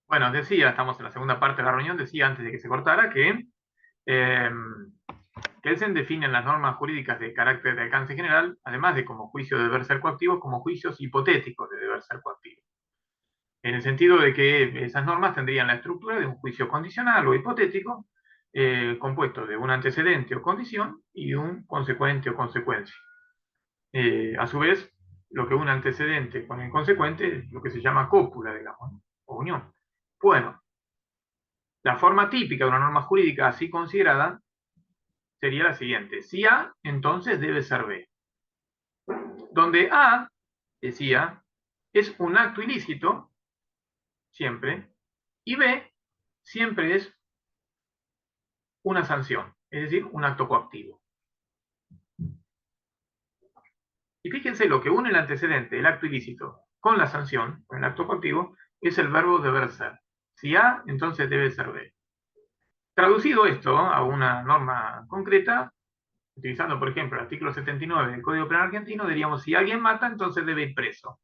Bueno, decía, estamos en la segunda parte de la reunión, decía antes de que se cortara eh, que Kelsen define las normas jurídicas de carácter de alcance general, además de como juicio de deber ser coactivo, como juicios hipotéticos de deber ser coactivo. En el sentido de que esas normas tendrían la estructura de un juicio condicional o hipotético, compuesto de un antecedente o condición y un consecuente o consecuencia. A su vez, lo que un antecedente con el consecuente es lo que se llama cópula, digamos, ¿no? O unión. Bueno, la forma típica de una norma jurídica así considerada sería la siguiente. Si A, entonces debe ser B. Donde A, decía, es un acto ilícito, siempre, y B, siempre es una sanción, es decir, un acto coactivo. Y fíjense, lo que une el antecedente, el acto ilícito, con la sanción, con el acto coactivo, es el verbo deber ser. Si A, entonces debe ser B. Traducido esto a una norma concreta, utilizando, por ejemplo, el artículo 79 del Código Penal argentino, diríamos, si alguien mata, entonces debe ir preso.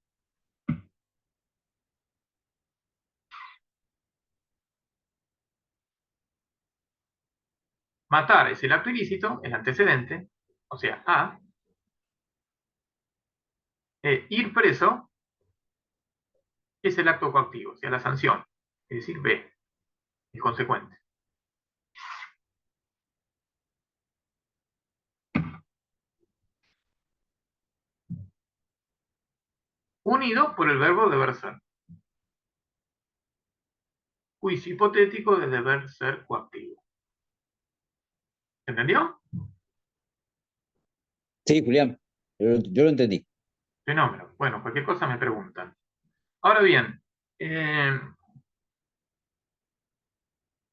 Matar es el acto ilícito, el antecedente, o sea, A. Ir preso es el acto coactivo, o sea, la sanción, es decir, B, el consecuente. Unido por el verbo deber ser. Juicio hipotético de deber ser coactivo. ¿Entendió? Sí, Julián, yo lo entendí. Fenómeno. Bueno, cualquier cosa me preguntan. Ahora bien,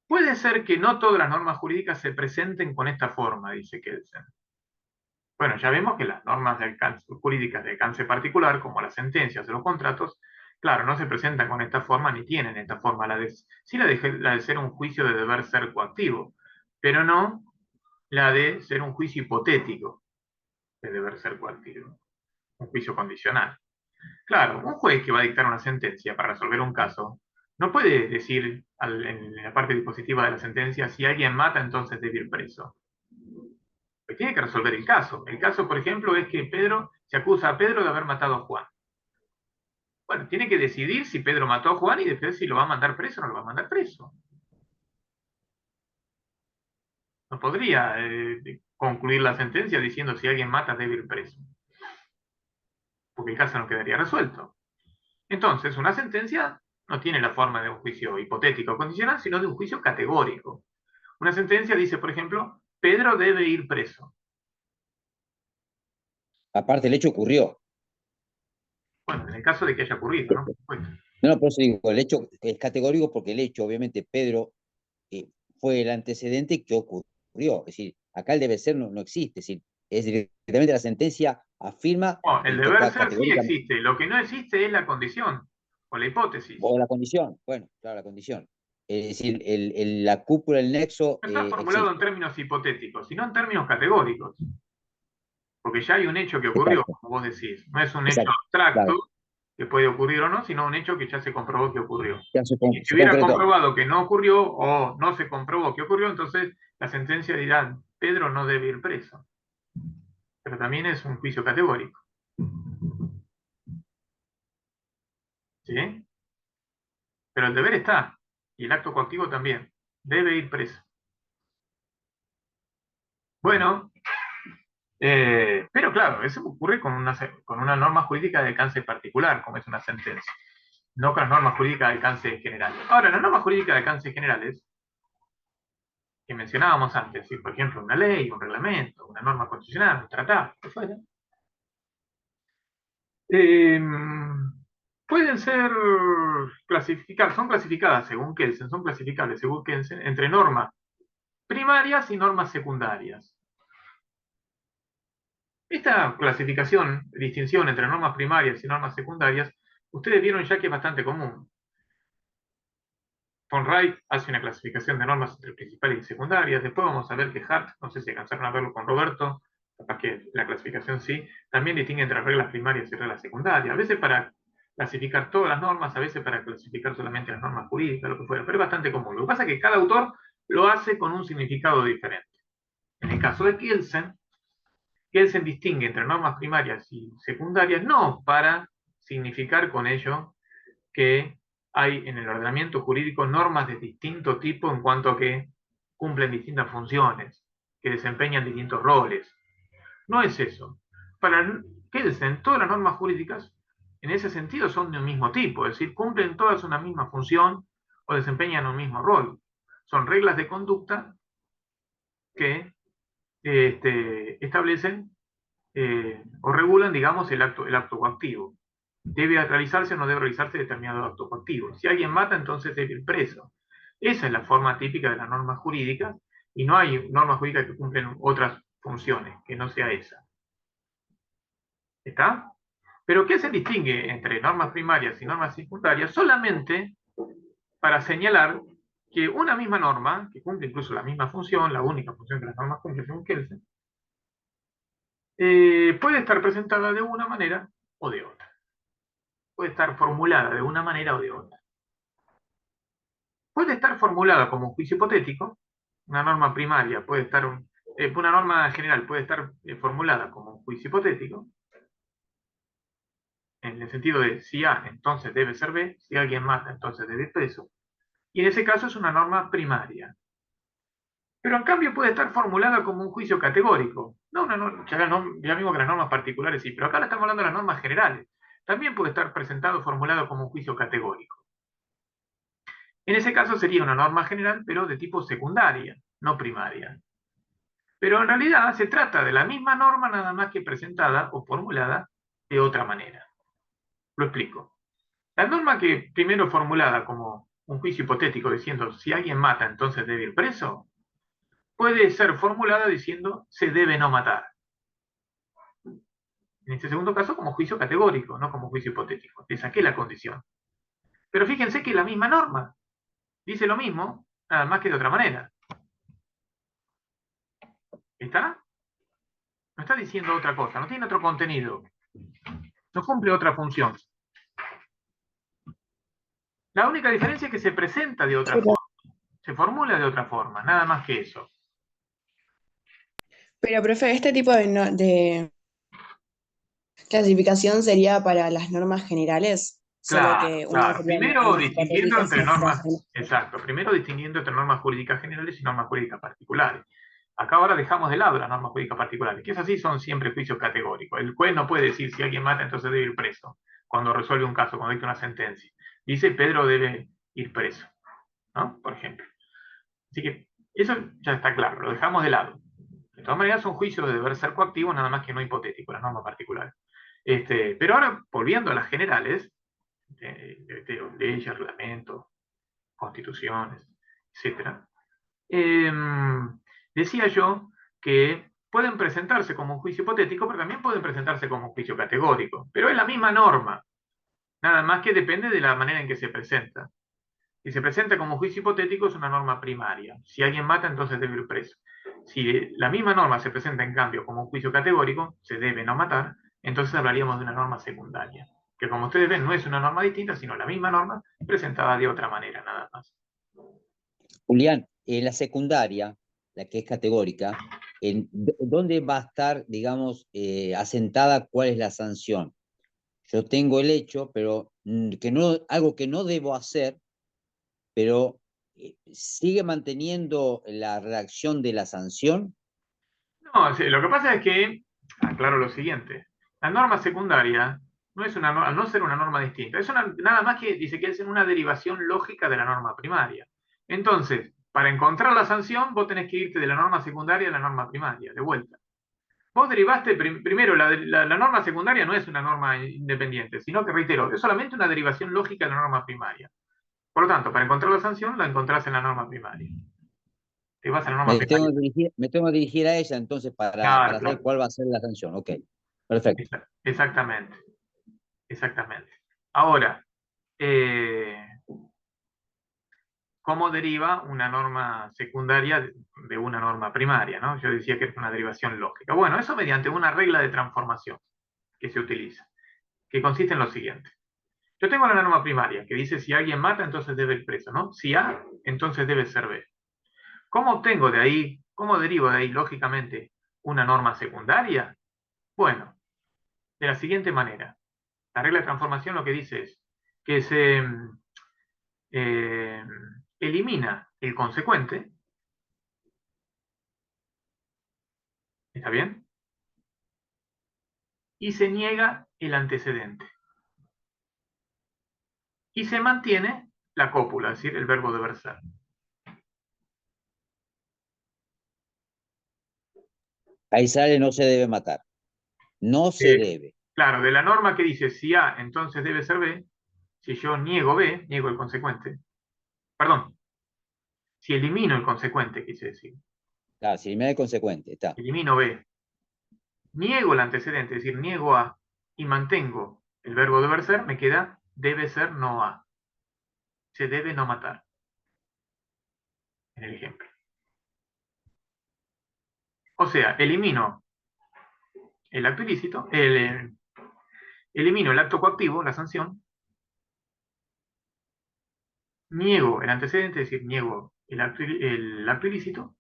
puede ser que no todas las normas jurídicas se presenten con esta forma, dice Kelsen. Bueno, ya vemos que las normas jurídicas de alcance particular, como las sentencias o los contratos, claro, no se presentan con esta forma ni tienen esta forma. Sí la de ser un juicio de deber ser coactivo, pero no la de ser un juicio hipotético de deber ser coactivo, un juicio condicional. Claro, un juez que va a dictar una sentencia para resolver un caso no puede decir en la parte dispositiva de la sentencia si alguien mata entonces debe ir preso. Pues tiene que resolver el caso. El caso, por ejemplo, es que se acusa a Pedro de haber matado a Juan. Bueno, tiene que decidir si Pedro mató a Juan y después si lo va a mandar preso o no lo va a mandar preso. No podría concluir la sentencia diciendo si alguien mata debe ir preso, porque el caso no quedaría resuelto. Entonces, una sentencia no tiene la forma de un juicio hipotético o condicional, sino de un juicio categórico. Una sentencia dice, por ejemplo, Pedro debe ir preso. Aparte, el hecho ocurrió. Bueno, en el caso de que haya ocurrido, ¿no? Bueno, No, no, por eso digo, el hecho es categórico porque el hecho, obviamente, Pedro fue el antecedente que ocurrió. Es decir, acá el deber ser no existe. Es directamente la sentencia afirma no, el deber ser sí categóricamente. existe, lo que no existe es la condición o la hipótesis. O la condición, bueno, claro, la condición. Es decir, la cúpula, el nexo No está formulado en existe. términos hipotéticos, sino en términos categóricos, porque ya hay un hecho que ocurrió, Exacto, como vos decís. No es un hecho exacto, abstracto claro. que puede ocurrir o no, sino un hecho que ya se comprobó que ocurrió. Ya Y si se se hubiera concretó. comprobado que no ocurrió o no se comprobó que ocurrió, entonces la sentencia dirá, Pedro no debe ir preso. Pero también es un juicio categórico. ¿Sí? Pero el deber está, y el acto coactivo también. Debe ir preso. Bueno, pero claro, eso ocurre con una norma jurídica de alcance particular, como es una sentencia, no con las normas jurídicas de alcance general. Ahora, las normas jurídicas de alcance generales, que mencionábamos antes, ¿sí? Por ejemplo, una ley, un reglamento, una norma constitucional, un tratado, ¿qué fuera? Eh, pueden ser clasificadas, son clasificadas según Kelsen, son clasificables según Kelsen entre normas primarias y normas secundarias. Esta clasificación, distinción entre normas primarias y normas secundarias, ustedes vieron ya que es bastante común. Von Wright hace una clasificación de normas entre principales y secundarias. Después vamos a ver que Hart, no sé si alcanzaron a verlo con Roberto, capaz que la clasificación sí, también distingue entre reglas primarias y reglas secundarias. A veces para clasificar todas las normas, a veces para clasificar solamente las normas jurídicas, lo que fuera, pero es bastante común. Lo que pasa es que cada autor lo hace con un significado diferente. En el caso de Kelsen, Kelsen distingue entre normas primarias y secundarias, no para significar con ello que hay en el ordenamiento jurídico normas de distinto tipo en cuanto a que cumplen distintas funciones, que desempeñan distintos roles. No es eso. Para Kelsen, todas las normas jurídicas, en ese sentido, son de un mismo tipo, es decir, cumplen todas una misma función o desempeñan un mismo rol. Son reglas de conducta que establecen o regulan, digamos, el acto coactivo. Debe realizarse o no debe realizarse determinado acto coactivo. Si alguien mata, entonces debe ir preso. Esa es la forma típica de las normas jurídicas, y no hay normas jurídicas que cumplen otras funciones, que no sea esa. ¿Está? Pero ¿qué se distingue entre normas primarias y normas secundarias? Solamente para señalar que una misma norma, que cumple incluso la misma función, la única función que las normas cumplen según Kelsen, puede estar presentada de una manera o de otra. Puede estar formulada de una manera o de otra. Puede estar formulada como un juicio hipotético, una norma primaria puede estar, una norma general puede estar formulada como un juicio hipotético, en el sentido de si A, entonces debe ser B, si alguien mata, entonces debe ir preso, y en ese caso es una norma primaria. Pero en cambio puede estar formulada como un juicio categórico. Ya mismo que las normas particulares sí, pero acá estamos hablando de las normas generales. También puede estar formulado como un juicio categórico. En ese caso sería una norma general, pero de tipo secundaria, no primaria. Pero en realidad se trata de la misma norma, nada más que presentada o formulada de otra manera. Lo explico. La norma que primero formulada como un juicio hipotético diciendo si alguien mata entonces debe ir preso, puede ser formulada diciendo se debe no matar. En este segundo caso como juicio categórico, no como juicio hipotético. Le saqué la condición. Pero fíjense que la misma norma dice lo mismo, nada más que de otra manera. ¿Está? No está diciendo otra cosa, no tiene otro contenido, no cumple otra función. La única diferencia es que se presenta de otra Pero, forma, se formula de otra forma, nada más que eso. pero, profe, este tipo de clasificación sería para las normas generales, solo Claro, que una claro. sería Primero normas distinguiendo hipotéticas y entre otra normas, normas exacto, primero distinguiendo entre normas jurídicas generales y normas jurídicas particulares. Acá ahora dejamos de lado las normas jurídicas particulares, que es así, son siempre juicios categóricos. El juez no puede decir si alguien mata, entonces debe ir preso, cuando resuelve un caso, cuando dicta una sentencia. Dice Pedro debe ir preso, ¿no? Por ejemplo. Así que eso ya está claro, lo dejamos de lado. De todas maneras, son juicios de deber ser coactivo, nada más que no hipotético, las normas particulares. Pero ahora, volviendo a las generales, leyes, reglamentos, constituciones, etc. Decía yo que pueden presentarse como un juicio hipotético, pero también pueden presentarse como un juicio categórico. Pero es la misma norma, nada más que depende de la manera en que se presenta. Si se presenta como juicio hipotético es una norma primaria. Si alguien mata, entonces debe ir preso. Si la misma norma se presenta en cambio como un juicio categórico, se debe no matar, entonces hablaríamos de una norma secundaria, que como ustedes ven no es una norma distinta, sino la misma norma presentada de otra manera, nada más. Julián, en la secundaria, la que es categórica, ¿dónde va a estar, digamos, asentada cuál es la sanción? Yo tengo el hecho, pero algo que no debo hacer, pero sigue manteniendo la redacción de la sanción. No, sí, lo que pasa es que, aclaro lo siguiente, la norma secundaria no es al no ser una norma distinta, es nada más que dice que es una derivación lógica de la norma primaria. Entonces, para encontrar la sanción, vos tenés que irte de la norma secundaria a la norma primaria, de vuelta. Vos derivaste, primero, la norma secundaria no es una norma independiente, sino que, reitero, es solamente una derivación lógica de la norma primaria. Por lo tanto, para encontrar la sanción, la encontrás en la norma primaria. Te vas a la norma primaria. Me tengo que dirigir a ella entonces Claro, para saber claro. cuál va a ser la sanción. Ok, perfecto. Exactamente, exactamente. Ahora, eh, ¿cómo deriva una norma secundaria de una norma primaria, ¿no? Yo decía que es una derivación lógica. Bueno, eso mediante una regla de transformación que se utiliza, que consiste en lo siguiente. Yo tengo la norma primaria, que dice si alguien mata, entonces debe ir preso, ¿no? Si A, entonces debe ser B. ¿Cómo obtengo de ahí, cómo derivo de ahí, lógicamente, una norma secundaria? Bueno, de la siguiente manera. La regla de transformación lo que dice es que se eh, elimina el consecuente, ¿está bien? Y se niega el antecedente. Y se mantiene la cópula, es decir, el verbo deber ser. Ahí sale no se debe matar. No se debe. Claro, de la norma que dice si A, entonces debe ser B, si yo niego B, niego el consecuente. Perdón, si elimino el consecuente, quise decir. Claro, si elimina el consecuente, está. Elimino B, niego el antecedente, es decir, niego A, y mantengo el verbo deber ser, me queda debe ser no A. Se debe no matar. En el ejemplo. O sea, elimino el acto ilícito, elimino el acto coactivo, la sanción, niego el antecedente, es decir, niego el acto ilícito,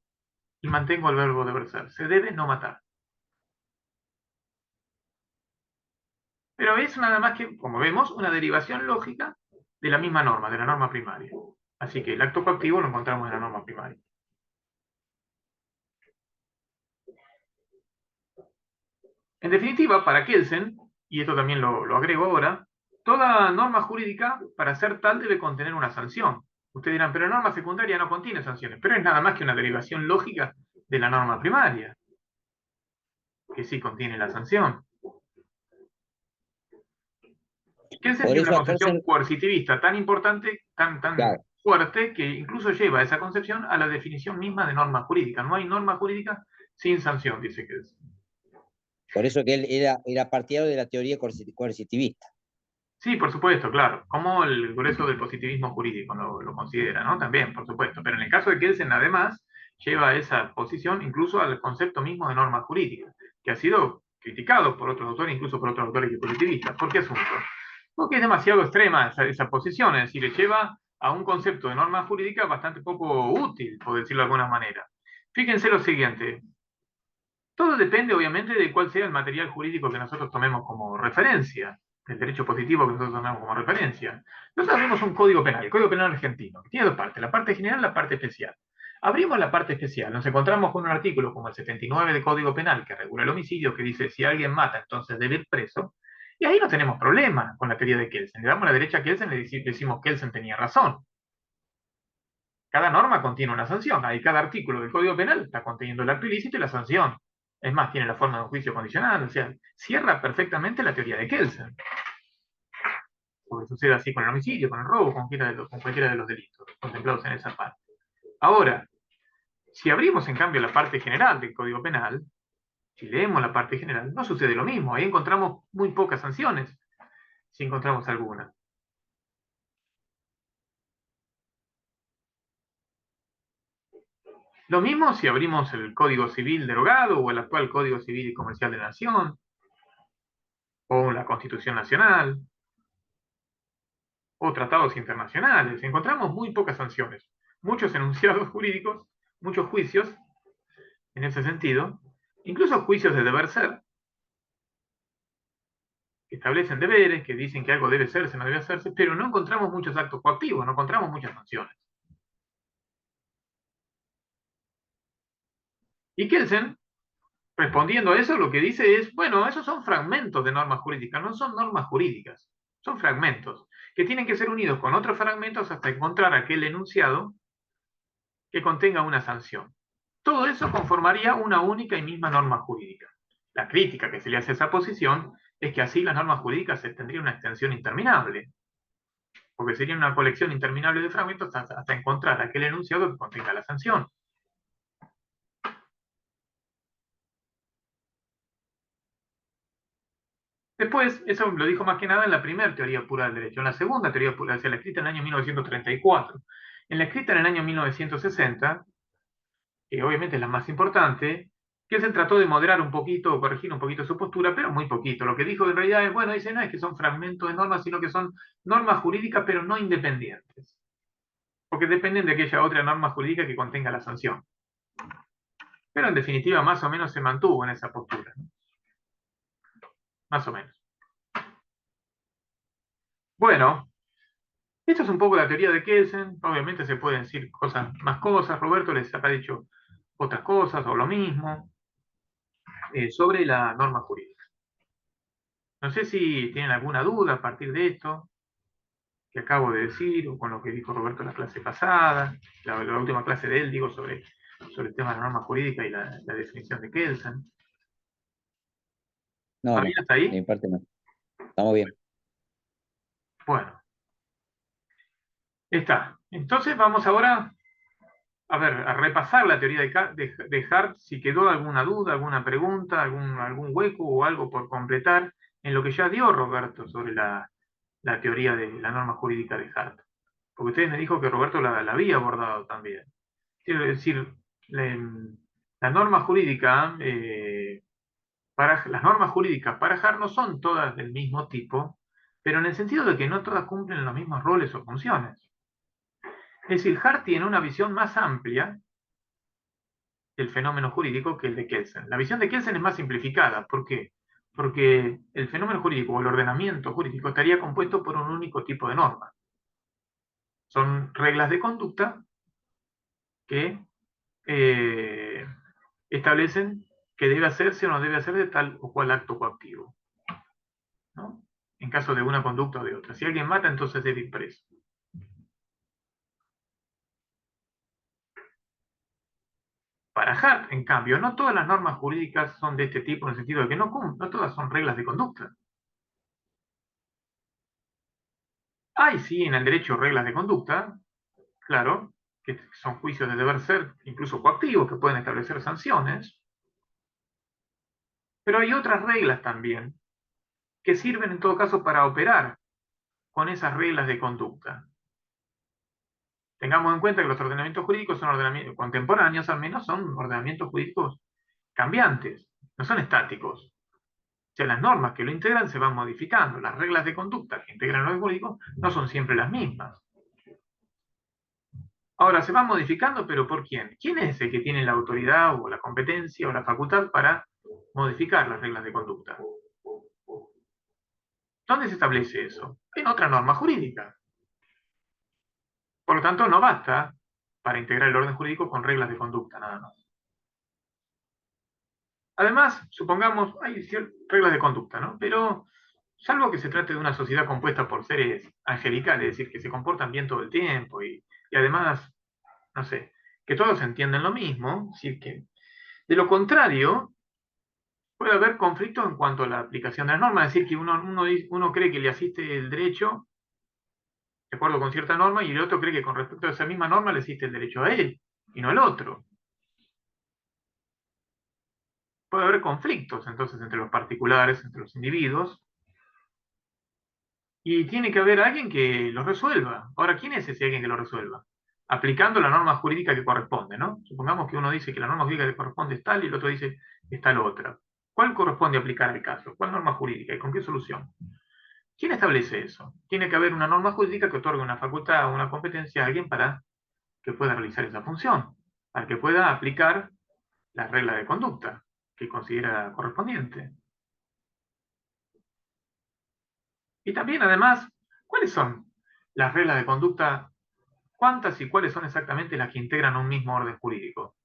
y mantengo el verbo deber ser. Se debe no matar. Pero es nada más que, como vemos, una derivación lógica de la misma norma, de la norma primaria. Así que el acto coactivo lo encontramos en la norma primaria. En definitiva, para Kelsen, y esto también lo agrego ahora, toda norma jurídica, para ser tal, debe contener una sanción. Ustedes dirán, pero la norma secundaria no contiene sanciones, pero es nada más que una derivación lógica de la norma primaria, que sí contiene la sanción. Kelsen Por tiene eso una a concepción Kelsen, coercitivista tan importante, tan claro, fuerte, que incluso lleva esa concepción a la definición misma de norma jurídica. No hay norma jurídica sin sanción, dice Kelsen. por eso que él era partidario de la teoría coercitivista. Sí, por supuesto, claro. Como el grueso del positivismo jurídico lo considera, ¿no? También, por supuesto. Pero en el caso de Kelsen, además, lleva esa posición incluso al concepto mismo de norma jurídica, que ha sido criticado por otros autores, incluso por otros autores positivistas. ¿Por qué asunto? Porque es demasiado extrema esa posición, es decir, le lleva a un concepto de norma jurídica bastante poco útil, por decirlo de alguna manera. Fíjense lo siguiente. Todo depende, obviamente, de cuál sea el material jurídico que nosotros tomemos como referencia, el derecho positivo que nosotros tomemos como referencia. Nosotros abrimos un código penal, el Código Penal argentino, que tiene dos partes, la parte general y la parte especial. Abrimos la parte especial, nos encontramos con un artículo como el 79 del Código Penal que regula el homicidio, que dice si alguien mata, entonces debe ir preso, y ahí no tenemos problema con la teoría de Kelsen. Le damos la derecha a Kelsen y le decimos que Kelsen tenía razón. Cada norma contiene una sanción, ahí cada artículo del Código Penal está conteniendo el acto ilícito y la sanción. Es más, tiene la forma de un juicio condicional, o sea, cierra perfectamente la teoría de Kelsen. Porque sucede así con el homicidio, con el robo, con cualquiera de los delitos contemplados en esa parte. Ahora, si abrimos en cambio la parte general del Código Penal, si leemos la parte general, no sucede lo mismo. Ahí encontramos muy pocas sanciones, si encontramos alguna. Lo mismo si abrimos el Código Civil derogado o el actual Código Civil y Comercial de la Nación, o la Constitución Nacional, o tratados internacionales. Encontramos muy pocas sanciones, muchos enunciados jurídicos, muchos juicios en ese sentido, incluso juicios de deber ser, que establecen deberes, que dicen que algo debe hacerse, no debe hacerse, pero no encontramos muchos actos coactivos, no encontramos muchas sanciones. Y Kelsen, respondiendo a eso, lo que dice es, bueno, esos son fragmentos de normas jurídicas, no son normas jurídicas, son fragmentos, que tienen que ser unidos con otros fragmentos hasta encontrar aquel enunciado que contenga una sanción. Todo eso conformaría una única y misma norma jurídica. La crítica que se le hace a esa posición es que así las normas jurídicas tendrían una extensión interminable, porque sería una colección interminable de fragmentos hasta encontrar aquel enunciado que contenga la sanción. Después, eso lo dijo más que nada en la primera teoría pura del derecho. En la segunda teoría pura, o sea, la escrita en el año 1934. En la escrita en el año 1960, que obviamente es la más importante, Kelsen trató de moderar un poquito, o corregir un poquito su postura, pero muy poquito. Lo que dijo en realidad es, bueno, dice, no es que son fragmentos de normas, sino que son normas jurídicas, pero no independientes. Porque dependen de aquella otra norma jurídica que contenga la sanción. Pero en definitiva, más o menos se mantuvo en esa postura, ¿no? Más o menos. Bueno, esto es un poco la teoría de Kelsen. Obviamente se pueden decir más cosas. Roberto les ha dicho otras cosas o lo mismo sobre la norma jurídica. No sé si tienen alguna duda a partir de esto que acabo de decir, o con lo que dijo Roberto en la clase pasada, la última clase de él, digo, sobre el tema de la norma jurídica y la definición de Kelsen. No, ¿Va no, bien hasta de ahí? mi parte no. Estamos bien. Bueno, está. Entonces vamos ahora a repasar la teoría de Hart, si quedó alguna duda, alguna pregunta, algún hueco o algo por completar en lo que ya dio Roberto sobre la teoría de la norma jurídica de Hart. Porque usted me dijo que Roberto la había abordado también. Quiero decir, la norma jurídica, las normas jurídicas para Hart no son todas del mismo tipo, pero en el sentido de que no todas cumplen los mismos roles o funciones. Es decir, Hart tiene una visión más amplia del fenómeno jurídico que el de Kelsen. La visión de Kelsen es más simplificada. ¿Por qué? Porque el fenómeno jurídico o el ordenamiento jurídico estaría compuesto por un único tipo de norma. Son reglas de conducta que establecen que debe hacerse o no debe hacer de tal o cual acto coactivo, ¿no? En caso de una conducta o de otra. Si alguien mata, entonces debe ir preso. Para Hart, en cambio, no todas las normas jurídicas son de este tipo, en el sentido de que no todas son reglas de conducta. Hay sí en el derecho reglas de conducta, claro, que son juicios de deber ser, incluso coactivos, que pueden establecer sanciones, pero hay otras reglas también que sirven en todo caso para operar con esas reglas de conducta. Tengamos en cuenta que los ordenamientos jurídicos son ordenamientos contemporáneos, al menos son ordenamientos jurídicos cambiantes, no son estáticos. O sea, las normas que lo integran se van modificando. Las reglas de conducta que integran los jurídicos no son siempre las mismas. Ahora, se van modificando, pero ¿por quién? ¿Quién es el que tiene la autoridad o la competencia o la facultad para modificar las reglas de conducta? ¿Dónde se establece eso? En otra norma jurídica. Por lo tanto, no basta para integrar el orden jurídico con reglas de conducta, nada más. Además, supongamos, hay ciertas reglas de conducta, ¿no? Pero, salvo que se trate de una sociedad compuesta por seres angelicales, es decir, que se comportan bien todo el tiempo y además, no sé, que todos entienden lo mismo, es decir, que de lo contrario, puede haber conflictos en cuanto a la aplicación de las normas, es decir, que uno cree que le asiste el derecho de acuerdo con cierta norma y el otro cree que con respecto a esa misma norma le asiste el derecho a él y no al otro. Puede haber conflictos entonces entre los particulares, entre los individuos, y tiene que haber alguien que los resuelva. Ahora, ¿quién es ese alguien que lo resuelva? Aplicando la norma jurídica que corresponde, ¿no? Supongamos que uno dice que la norma jurídica que corresponde es tal y el otro dice que es tal otra. ¿Cuál corresponde aplicar al caso? ¿Cuál norma jurídica y con qué solución? ¿Quién establece eso? Tiene que haber una norma jurídica que otorgue una facultad o una competencia a alguien para que pueda realizar esa función, para que pueda aplicar las reglas de conducta que considera correspondiente. Y también, además, ¿cuáles son las reglas de conducta? ¿Cuántas y cuáles son exactamente las que integran un mismo orden jurídico?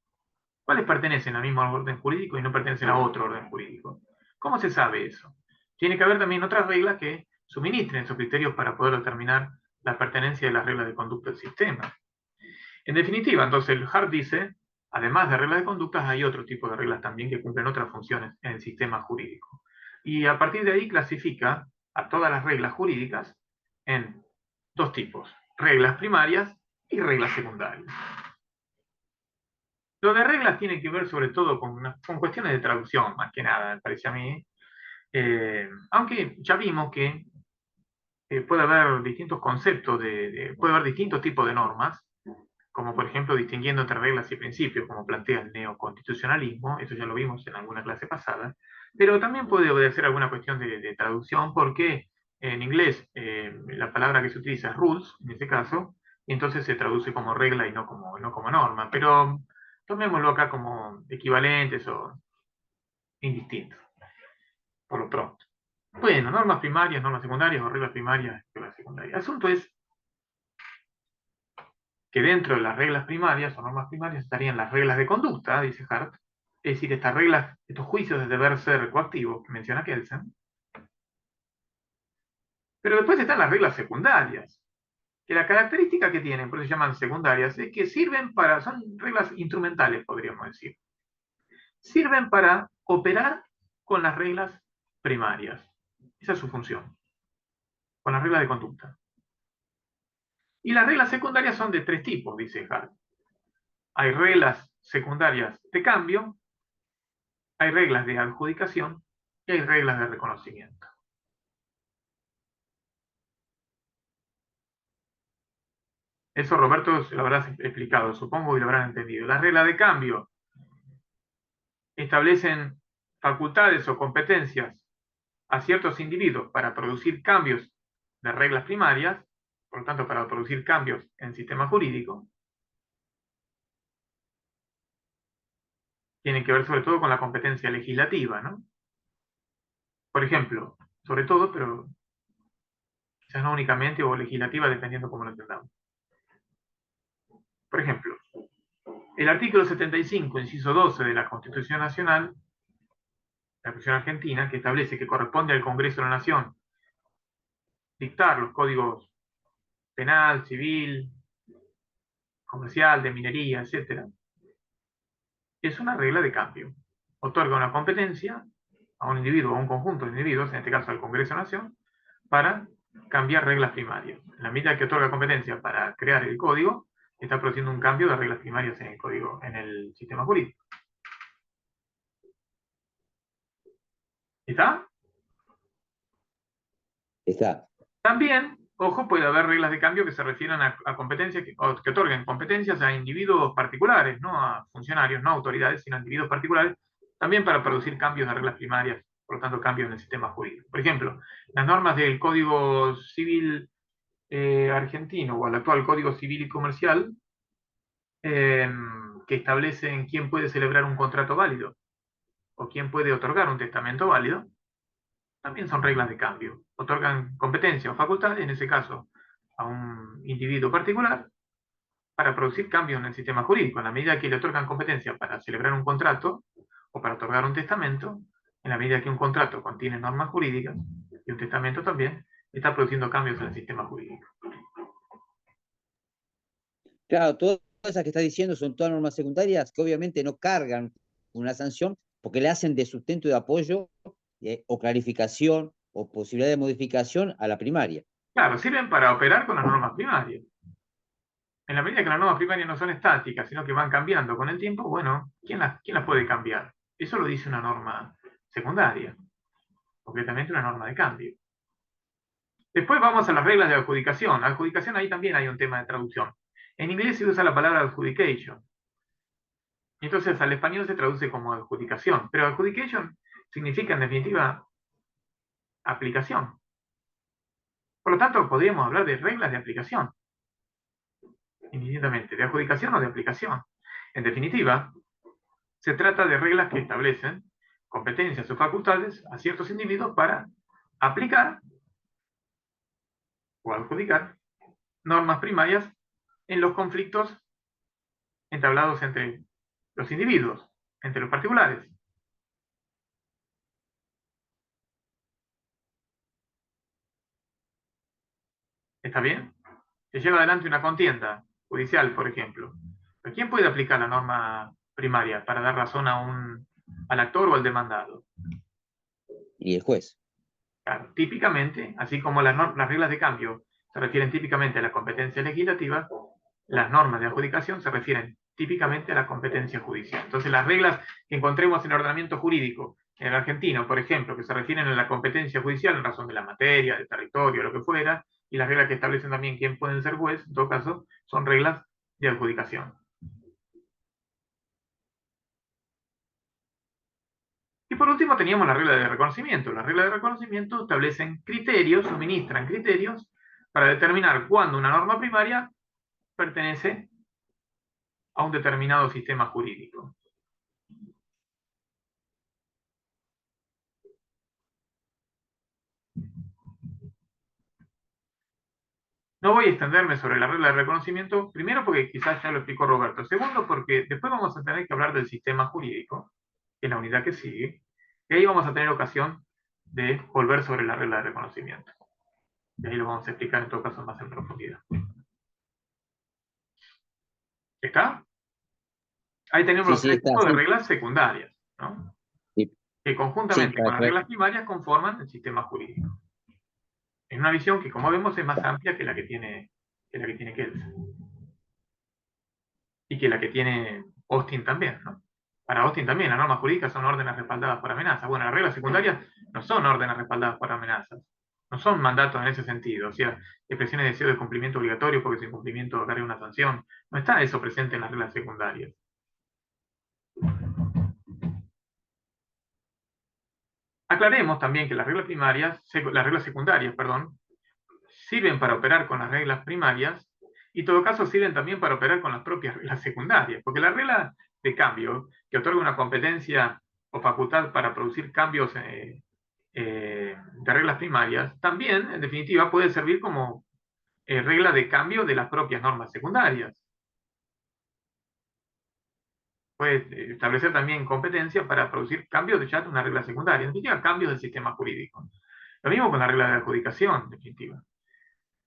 ¿Cuáles pertenecen al mismo orden jurídico y no pertenecen a otro orden jurídico? ¿Cómo se sabe eso? Tiene que haber también otras reglas que suministren esos criterios para poder determinar la pertenencia de las reglas de conducta del sistema. En definitiva, entonces, el Hart dice, además de reglas de conducta, hay otro tipo de reglas también que cumplen otras funciones en el sistema jurídico. Y a partir de ahí clasifica a todas las reglas jurídicas en dos tipos, reglas primarias y reglas secundarias. Lo de reglas tiene que ver sobre todo con cuestiones de traducción, más que nada, me parece a mí. Aunque ya vimos que puede haber distintos conceptos, puede haber distintos tipos de normas, como por ejemplo distinguiendo entre reglas y principios, como plantea el neoconstitucionalismo, eso ya lo vimos en alguna clase pasada, pero también puede obedecer alguna cuestión de traducción, porque en inglés la palabra que se utiliza es rules, en este caso, y entonces se traduce como regla y no como norma, pero tomémoslo acá como equivalentes o indistintos, por lo pronto. Bueno, normas primarias, normas secundarias, o reglas primarias, reglas secundarias. El asunto es que dentro de las reglas primarias o normas primarias estarían las reglas de conducta, dice Hart, es decir, estas reglas, estos juicios de deber ser coactivo que menciona Kelsen, pero después están las reglas secundarias, que la característica que tienen, por eso se llaman secundarias, es que sirven para, son reglas instrumentales, podríamos decir, sirven para operar con las reglas primarias. Esa es su función, con las reglas de conducta. Y las reglas secundarias son de tres tipos, dice Hart. Hay reglas secundarias de cambio, hay reglas de adjudicación y hay reglas de reconocimiento. Eso Roberto se lo habrás explicado, supongo, y lo habrán entendido. Las reglas de cambio establecen facultades o competencias a ciertos individuos para producir cambios de reglas primarias, por lo tanto, para producir cambios en el sistema jurídico. Tienen que ver sobre todo con la competencia legislativa, ¿no? Por ejemplo, sobre todo, pero quizás no únicamente, o legislativa, dependiendo cómo lo entendamos. Por ejemplo, el artículo 75, inciso 12 de la Constitución Nacional, la Constitución Argentina, que establece que corresponde al Congreso de la Nación dictar los códigos penal, civil, comercial, de minería, etc., es una regla de cambio. Otorga una competencia a un individuo o a un conjunto de individuos, en este caso al Congreso de la Nación, para cambiar reglas primarias. En la medida que otorga competencia para crear el código, está produciendo un cambio de reglas primarias en el código, en el sistema jurídico. ¿Está? Está. También, ojo, puede haber reglas de cambio que se refieran a competencias, que otorguen competencias a individuos particulares, no a funcionarios, no a autoridades, sino a individuos particulares, también para producir cambios de reglas primarias, por lo tanto cambios en el sistema jurídico. Por ejemplo, las normas del Código Civil argentino o el actual Código Civil y Comercial, que establecen quién puede celebrar un contrato válido o quién puede otorgar un testamento válido, también son reglas de cambio. Otorgan competencia o facultad, en ese caso, a un individuo particular para producir cambios en el sistema jurídico. En la medida que le otorgan competencia para celebrar un contrato o para otorgar un testamento, en la medida que un contrato contiene normas jurídicas y un testamento también, está produciendo cambios en el sistema jurídico. Claro, todas esas que está diciendo son todas normas secundarias que obviamente no cargan una sanción porque le hacen de sustento y de apoyo o clarificación o posibilidad de modificación a la primaria. Claro, sirven para operar con las normas primarias. En la medida que las normas primarias no son estáticas, sino que van cambiando con el tiempo, bueno, ¿quién las puede cambiar? Eso lo dice una norma secundaria, concretamente una norma de cambio. Después vamos a las reglas de adjudicación. Adjudicación, ahí también hay un tema de traducción. En inglés se usa la palabra adjudication. Entonces al español se traduce como adjudicación. Pero adjudication significa en definitiva aplicación. Por lo tanto, podríamos hablar de reglas de aplicación. Indistintamente, de adjudicación o de aplicación. En definitiva, se trata de reglas que establecen competencias o facultades a ciertos individuos para aplicar o adjudicar normas primarias en los conflictos entablados entre los individuos, entre los particulares. ¿Está bien? Se lleva adelante una contienda judicial, por ejemplo. ¿Pero quién puede aplicar la norma primaria para dar razón al actor o al demandado? Y el juez. Claro, típicamente, así como las reglas de cambio se refieren típicamente a la competencia legislativa, las normas de adjudicación se refieren típicamente a la competencia judicial. Entonces, las reglas que encontremos en el ordenamiento jurídico en el argentino, por ejemplo, que se refieren a la competencia judicial en razón de la materia, del territorio, lo que fuera, y las reglas que establecen también quién puede ser juez, en todo caso, son reglas de adjudicación. Y por último teníamos la regla de reconocimiento. Las reglas de reconocimiento establecen criterios, suministran criterios para determinar cuándo una norma primaria pertenece a un determinado sistema jurídico. No voy a extenderme sobre la regla de reconocimiento, primero porque quizás ya lo explicó Roberto, segundo porque después vamos a tener que hablar del sistema jurídico, que es la unidad que sigue, y ahí vamos a tener ocasión de volver sobre la regla de reconocimiento. Y ahí lo vamos a explicar en todo caso más en profundidad. ¿Está? Ahí tenemos los tres tipos de reglas secundarias, ¿no? Sí. Que conjuntamente con las reglas primarias conforman el sistema jurídico. Es una visión que, como vemos, es más amplia que la que tiene Kelsen. Y que la que tiene Austin también, ¿no? Para Austin también, las normas jurídicas son órdenes respaldadas por amenazas. Bueno, las reglas secundarias no son órdenes respaldadas por amenazas. No son mandatos en ese sentido. O sea, expresiones de deseo de cumplimiento obligatorio porque su incumplimiento carga una sanción. No está eso presente en las reglas secundarias. Aclaremos también que las reglas secundarias, sirven para operar con las reglas primarias y en todo caso sirven también para operar con las propias reglas secundarias, porque la regla de cambio, que otorga una competencia o facultad para producir cambios de reglas primarias, también, en definitiva, puede servir como regla de cambio de las propias normas secundarias. Puede establecer también competencia para producir cambios de una regla secundaria, en definitiva, cambios del sistema jurídico. Lo mismo con la regla de adjudicación, en definitiva.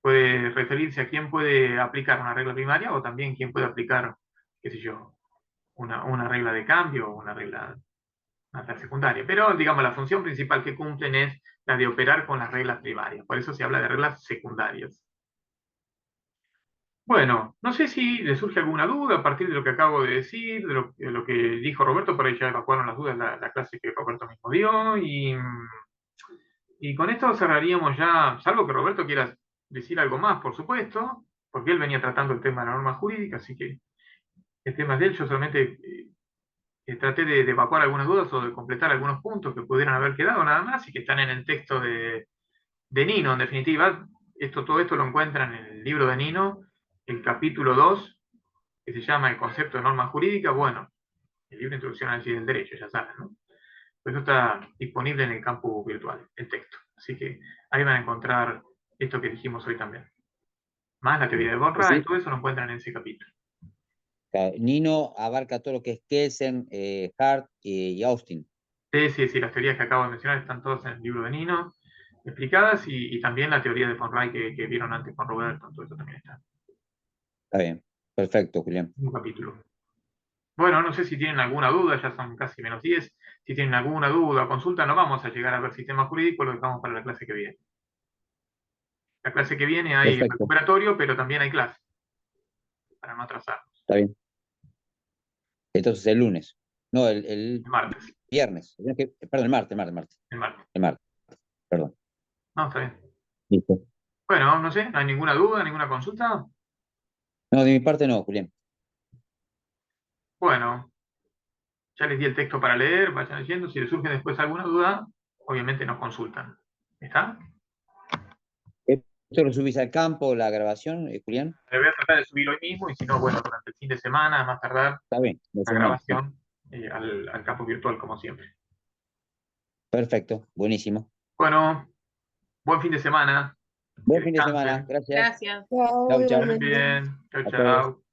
Puede referirse a quién puede aplicar una regla primaria o también quién puede aplicar, qué sé yo, una regla de cambio o una regla secundaria. Pero, digamos, la función principal que cumplen es la de operar con las reglas primarias. Por eso se habla de reglas secundarias. Bueno, no sé si le surge alguna duda a partir de lo que acabo de decir, de lo que dijo Roberto, por ahí ya evacuaron las dudas la clase que Roberto mismo dio, y con esto cerraríamos ya, salvo que Roberto quiera decir algo más, por supuesto, porque él venía tratando el tema de la norma jurídica, así que el tema es de él. Yo solamente traté de evacuar algunas dudas o de completar algunos puntos que pudieran haber quedado nada más y que están en el texto de Nino, en definitiva. Todo esto lo encuentran en el libro de Nino, el capítulo 2, que se llama El concepto de norma jurídica. Bueno, el libro de Introducción al Análisis del Derecho, ya saben, ¿no? Pues eso está disponible en el campus virtual, el texto. Así que ahí van a encontrar esto que dijimos hoy también. Más la teoría de von Rey, todo eso lo encuentran en ese capítulo. Nino abarca todo lo que es Kelsen, Hart y Austin. Sí, las teorías que acabo de mencionar están todas en el libro de Nino, explicadas, y también la teoría de von Rey que vieron antes con Roberto, todo eso también está. Está bien, perfecto, Julián. Un capítulo. Bueno, no sé si tienen alguna duda, ya son casi menos 10. Si tienen alguna duda o consulta, no vamos a llegar a ver sistema jurídico, lo dejamos para la clase que viene. La clase que viene hay recuperatorio, pero también hay clase, para no atrasarnos. Está bien. Entonces el lunes. No, el martes. Viernes. Perdón, el martes. El martes, perdón. No, está bien. Listo. Bueno, no sé, ¿no hay ninguna duda, ninguna consulta? No, de mi parte no, Julián. Bueno, ya les di el texto para leer, vayan leyendo. Si les surge después alguna duda, obviamente nos consultan. ¿Está? ¿Esto lo subís al campo, la grabación, Julián? Voy a tratar de subirlo hoy mismo, y si no, bueno, durante el fin de semana, a más tardar, Está bien, la grabación al campo virtual, como siempre. Perfecto, buenísimo. Bueno, buen fin de semana. Buen fin de semana, gracias. Chao, Chau. Bien, A chau.